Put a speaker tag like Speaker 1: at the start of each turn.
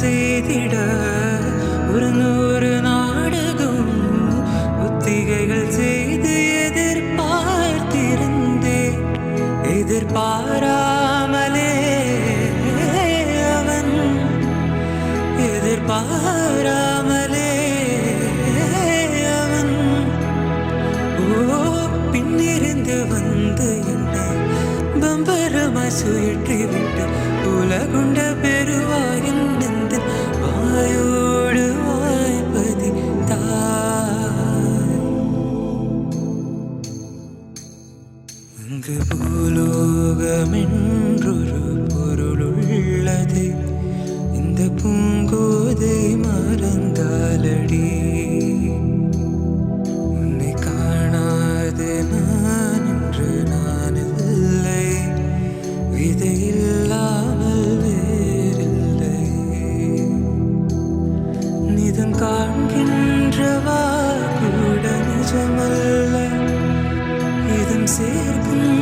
Speaker 1: செய்திட ஒரு நூறு நாடகம் ஒத்திகைகள் செய்து எதிர்பார்த்திருந்தேன். எதிர்பாராமலே அவன் எதிர்பாராமலே அவன் பின்னிருந்து வந்து என்னை பம்பரமாய் சுழற்றிவிட்டு உலகுண்ட பெருவாயின் நெந்தில் வாயோடு வாய்ப்பதி தாய். இங்கு பூலோகமென்றொரு பொருளுள்ளதை இந்த பூங்கோதை மறந்தாலடி. உன்னை காணாது நான் என்று நான் இல்லை, விதை இல்லாமல் வேறில்லை. நிதம் காண்கின்றவா கூட நிஜமல்ல, இதம் சேர்க்கும்